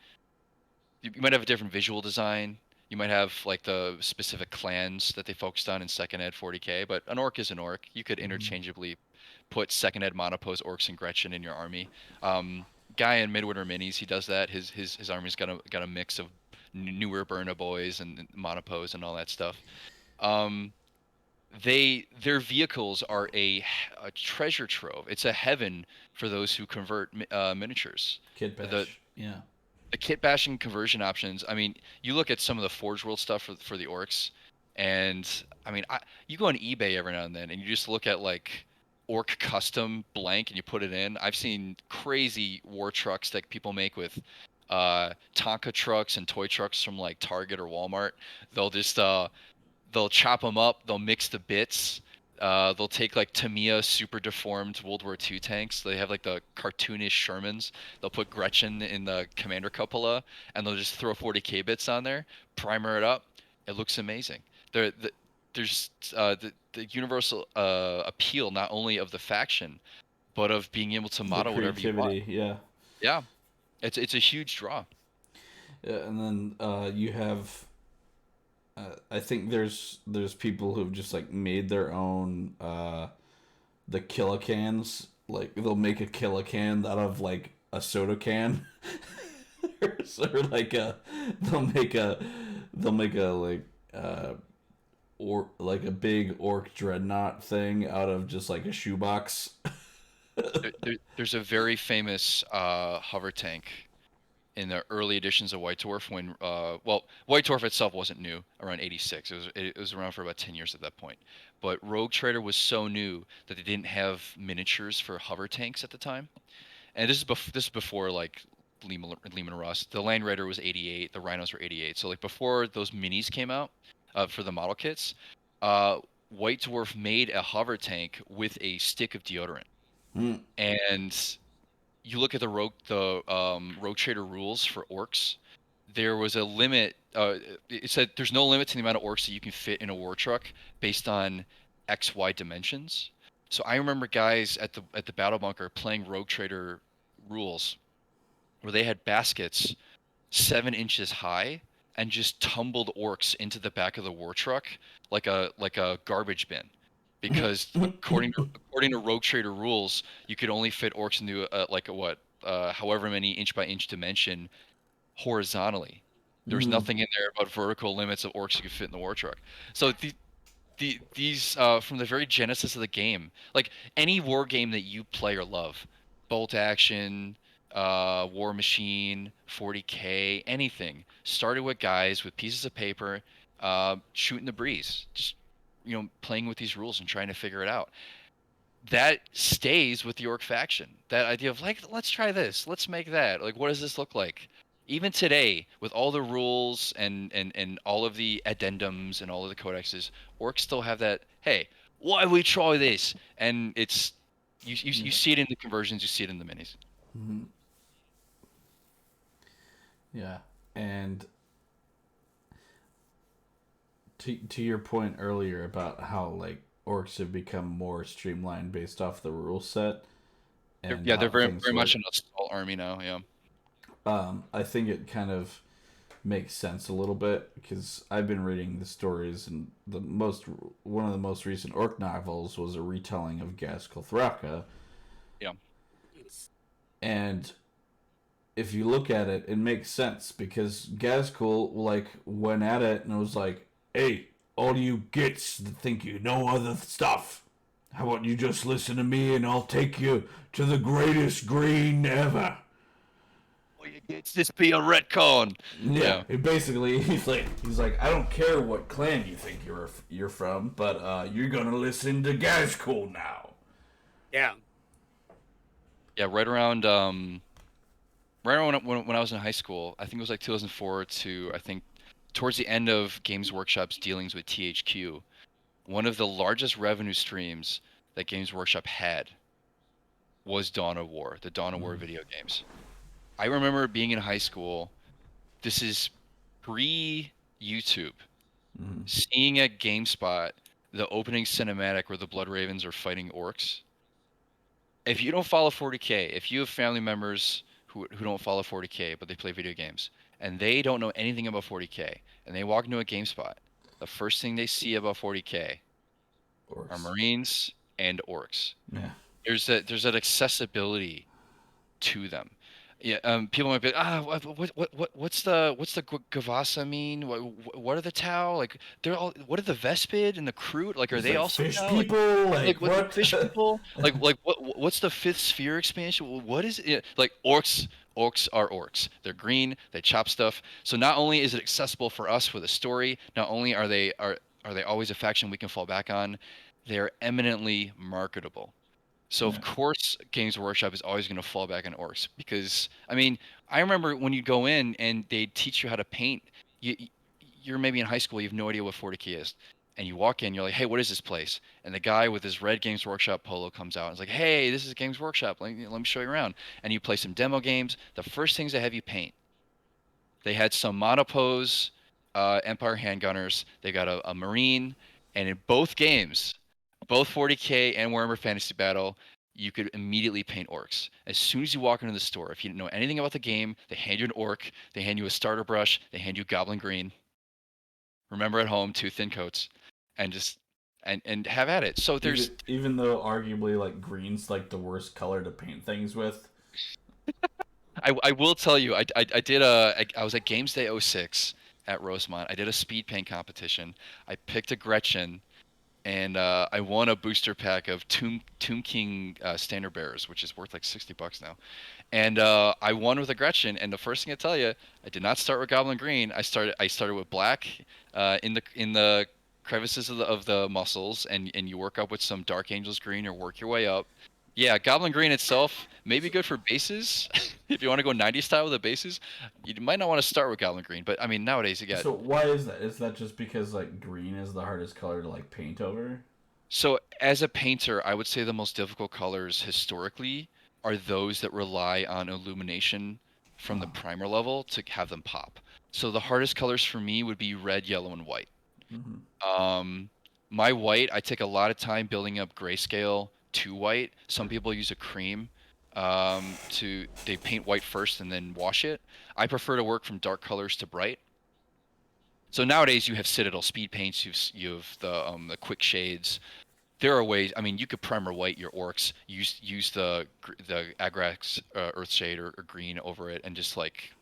you might have a different visual design. You might have like the specific clans that they focused on in second ed 40K, but an orc is an orc. You could interchangeably put second ed monopose orcs and Gretchen in your army. Um, Guy in Midwinter Minis, he does that. His army's got a mix of newer Burna boys and monopose and all that stuff. Um, their vehicles are a treasure trove. It's a heaven for those who convert miniatures. Kid The Bash. Yeah. the kit bashing conversion options. I mean, you look at some of the Forge World stuff for the orcs, and I mean, you go on eBay every now and then, and you just look at like orc custom blank, and you put it in. I've seen crazy war trucks that people make with Tonka trucks and toy trucks from like Target or Walmart. They'll just they'll chop them up, they'll mix the bits. They'll take like Tamiya super deformed World War II tanks. They have like the cartoonish Shermans. They'll put Gretchen in the commander cupola, and they'll just throw 40K bits on there, primer it up. It looks amazing. There's the universal appeal not only of the faction, but of being able to The model whatever you want. creativity. Yeah. Yeah, it's a huge draw. Yeah, and then you have. I think there's people who've just like made their own the kilocans. Like they'll make a kilocan out of like a soda can, or like they'll make a they'll make a like or like a big orc dreadnought thing out of just like a shoebox. There's a very famous hover tank in the early editions of White Dwarf when well, White Dwarf itself wasn't new around 86. It was around for about 10 years at that point. But Rogue Trader was so new that they didn't have miniatures for hover tanks at the time. And this is before like Lehman Russ. The Land Raider was 88, the Rhinos were 88. So like before those minis came out for the model kits, White Dwarf made a hover tank with a stick of deodorant. Mm. And you look at Rogue Trader rules for orcs. There was a limit. It said there's no limit to the amount of orcs that you can fit in a war truck based on XY dimensions. So I remember guys at the battle bunker playing Rogue Trader rules where they had baskets 7 inches high and just tumbled orcs into the back of the war truck like a garbage bin, because according to Rogue Trader rules, you could only fit orcs into like a what however many inch by inch dimension horizontally. There's Mm. nothing in there about vertical limits of orcs you could fit in the war truck. So these from the very genesis of the game, like any war game that you play or love, bolt action, war machine, 40K, anything started with guys with pieces of paper, shooting the breeze, just playing with these rules and trying to figure it out. That stays with the orc faction. That idea of like, let's try this, let's make that. Like, what does this look like? Even today, with all the rules and all of the addendums and all of the codexes, orcs still have that. Hey, why we try this? And it's you see it in the conversions, you see it in the minis. Mm-hmm. Yeah, and to your point earlier about how like orcs have become more streamlined based off the rule set and Yeah, they're how very things very much work. an assault army now. Yeah. I think it kind of makes sense a little bit because I've been reading the stories, and one of the most recent orc novels was a retelling of Gaskell Thraka, Yeah. and if you look at it, it makes sense because Gaskell like went at it and was like, "Hey, all you gits that think you know other stuff, how about you just listen to me and I'll take you to the greatest green ever." It's this be a retcon. Yeah, Yeah. he's like, I don't care what clan you think you're from, but you're gonna listen to Gaskell now. Yeah. Yeah. Right around when I was in high school, I think it was like 2004 to I think towards the end of Games Workshop's dealings with THQ. one of the largest revenue streams that Games Workshop had was Dawn of War, the Dawn of War Mm. video games. I remember being in high school. This is pre YouTube. Mm. Seeing at GameSpot the opening cinematic where the Blood Ravens are fighting orcs. If you don't follow 40K, if you have family members who don't follow 40K but they play video games and they don't know anything about 40K and they walk into a GameSpot, the first thing they see about 40K are Orcs. Marines and orcs. Yeah. There's that accessibility to them. Yeah, people might be what's the Gavasa mean? What are the Tau? Like they're all what are the Vespid and the Kroot? Like are It's they like also fish Tau? people. Like Like what the what? fish people? Like what's the fifth sphere expansion? What is it? Like orcs are orcs. They're green. They chop stuff. So not only is it accessible for us with a story, not only are they always a faction we can fall back on, they are eminently marketable. So of Yeah. course, Games Workshop is always going to fall back on orcs because I mean, I remember when you go in and they teach you how to paint. You're maybe in high school, you have no idea what 40K is, and you walk in, you're like, "Hey, what is this place?" And the guy with his red Games Workshop polo comes out and is like, "Hey, this is Games Workshop. Let me show you around." And you play some demo games. The first things they have you paint. They had some monopose Empire handgunners. They got a Marine, and in both games, both 40K and Warhammer Fantasy Battle, you could immediately paint orcs. As soon as you walk into the store, if you didn't know anything about the game, they hand you an orc, they hand you a starter brush, they hand you Goblin Green. Remember at home, two thin coats, and just and have at it. So there's Even though arguably like green's like the worst color to paint things with. I will tell you, I did I was at Games Day '06 at Rosemont. I did a speed paint competition. I picked a Gretchen, and I won a booster pack of Tomb King standard bearers, which is worth like $60 now. And I won with a Gretchen. And the first thing I tell you, I did not start with Goblin Green. I started with black in the crevices of the muscles, and you work up with some Dark Angels Green or work your way up. Yeah, Goblin Green itself may be So, good for bases. If you want to go 90s style with the bases, you might not want to start with Goblin Green. But I mean, nowadays you got. so why is that? Is that just because like green is the hardest color to like paint over? So, as a painter, I would say the most difficult colors historically are those that rely on illumination from the Oh. primer level to have them pop. So, the hardest colors for me would be red, yellow, and white. Mm-hmm. Um, my white, I take a lot of time building up grayscale to white. Some people use a cream they paint white first and then wash it. I prefer to work from dark colors to bright. So nowadays you have Citadel speed paints, you have the quick shades. There are ways. I mean, you could primer white your orcs. Use the Agrax Earthshade or green over it, and just like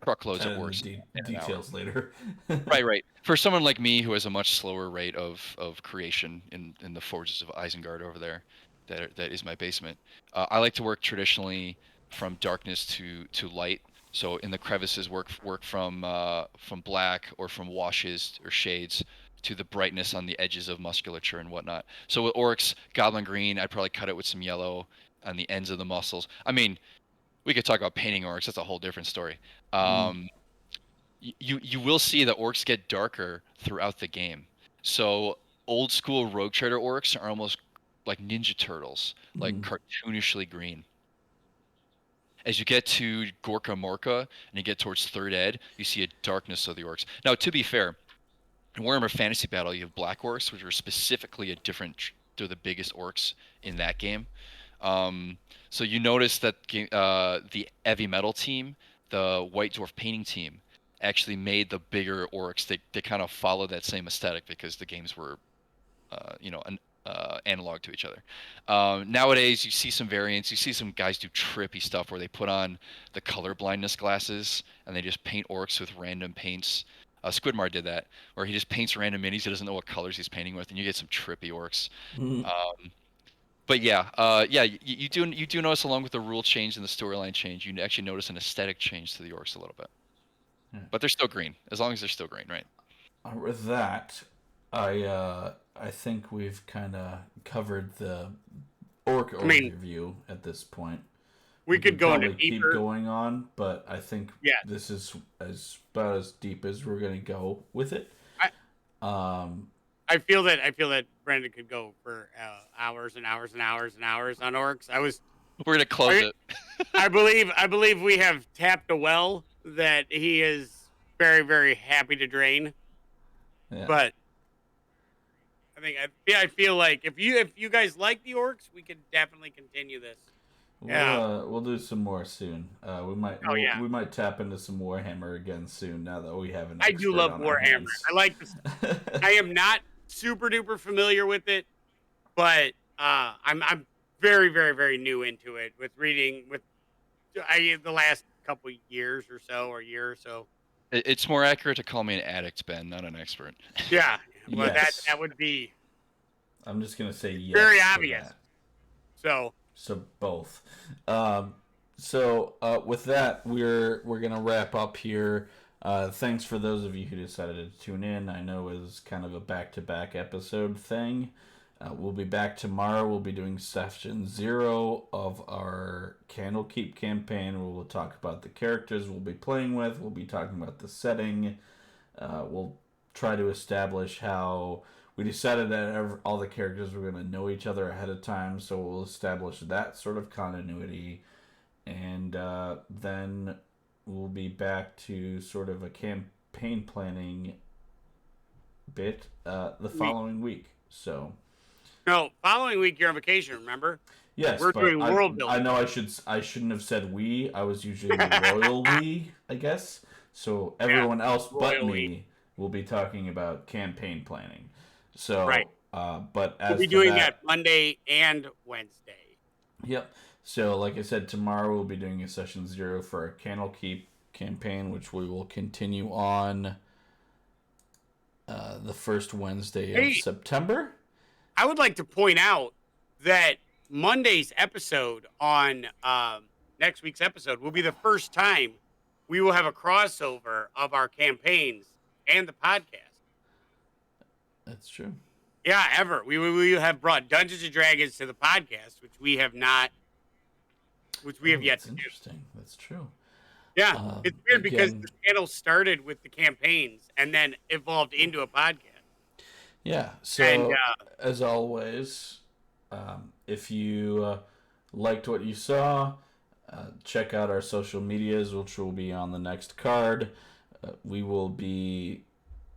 truckloads of And the orcs in an hour. details later. Right, right. For someone like me who has a much slower rate of creation in the forges of Isengard over there, that is my basement. I like to work traditionally from darkness to light. So in the crevices, work from black or from washes or shades to the brightness on the edges of musculature and whatnot. So with orcs, goblin green, I'd probably cut it with some yellow on the ends of the muscles. I mean, we could talk about painting orcs. That's a whole different story. Mm. Um, you will see the orcs get darker throughout the game. So old school rogue trader orcs are almost like ninja turtles, like Mm. cartoonishly green. As you get to Gorka Morka and you get towards third ed, you see a darkness of the orcs. Now, to be fair, in Warhammer Fantasy Battle, you have black orcs, which are specifically a different. They're the biggest orcs in that game. So you notice that the heavy metal team, the White Dwarf painting team, actually made the bigger orcs. They kind of follow that same aesthetic because the games were, analog to each other. Nowadays, you see some variants. You see some guys do trippy stuff where they put on the color blindness glasses and they just paint orcs with random paints. Squidmar did that, where he just paints random minis. He doesn't know what colors he's painting with, and you get some trippy orcs. Mm. But yeah, you do notice along with the rule change and the storyline change, you actually notice an aesthetic change to the orcs a little bit. Yeah. But they're still green, as long as they're still green, right? With that, I think we've kind of covered the orc I mean, overview at this point. we We could could go into probably keep deeper. going on, but I think Yeah, this is about as deep as we're gonna go with it. I Um, I feel that Brendan could go for hours and hours and hours and hours on Orcs. We're gonna close it. I believe we have tapped a well that he is very, very happy to drain. Yeah. But I feel like if you guys like the Orcs, we can definitely continue this. Yeah. We'll do some more soon. Oh yeah. We might tap into some Warhammer again soon. Now that we have an I expert do love on our Warhammer. hands. I like this. I am not super duper familiar with it, but I'm very, very, very new into it with reading the last couple years or so, or year or so. It's more accurate to call me an addict, Ben, not an expert. Yeah, well, Yes. that would be I'm just gonna say yes. very to obvious. that. So both. With that, we're gonna wrap up here. Thanks for those of you who decided to tune in. I know it was kind of a back-to-back episode thing. We'll be back tomorrow. We'll be doing session 0 of our Candlekeep campaign, where we'll talk about the characters we'll be playing with. We'll be talking about the setting. We'll try to establish how we decided that all the characters were going to know each other ahead of time, so we'll establish that sort of continuity. And then we'll be back to sort of a campaign planning bit the following week. So... No, following week you're on vacation. Remember? Yes, we're doing world building. I know I shouldn't have said we. I was using the royal we, I guess. So everyone else but me will be talking about campaign planning. So, right. But as we'll be doing that Monday and Wednesday. Yep. So, like I said, tomorrow we'll be doing a session 0 for our Candlekeep campaign, which we will continue on the first Wednesday of September. I would like to point out that Monday's episode on next week's episode will be the first time we will have a crossover of our campaigns and the podcast. That's true. Yeah, ever. We have brought Dungeons and Dragons to the podcast, which we have not, yet to do. Interesting. That's true. Yeah, it's weird because the channel started with the campaigns and then evolved into a podcast. Yeah, so as always, if you liked what you saw, check out our social medias, which will be on the next card. We will be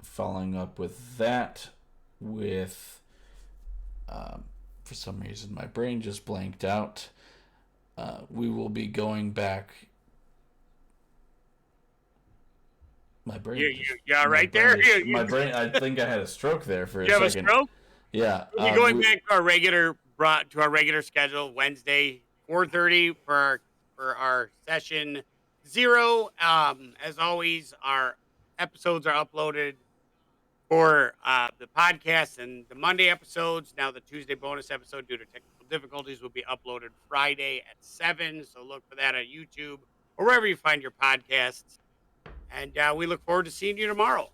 following up with that with, for some reason, my brain just blanked out. We will be going back... My brain. Right there. My brain. I think I had a stroke there for a second. You have a stroke? Yeah. We're going back to our regular schedule, Wednesday, 4:30 for our session 0. As always, our episodes are uploaded for the podcast and the Monday episodes. Now the Tuesday bonus episode, due to technical difficulties, will be uploaded Friday at 7. So look for that on YouTube or wherever you find your podcasts. And we look forward to seeing you tomorrow.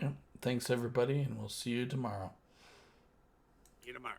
Yeah. Thanks, everybody, and we'll see you tomorrow. See you tomorrow.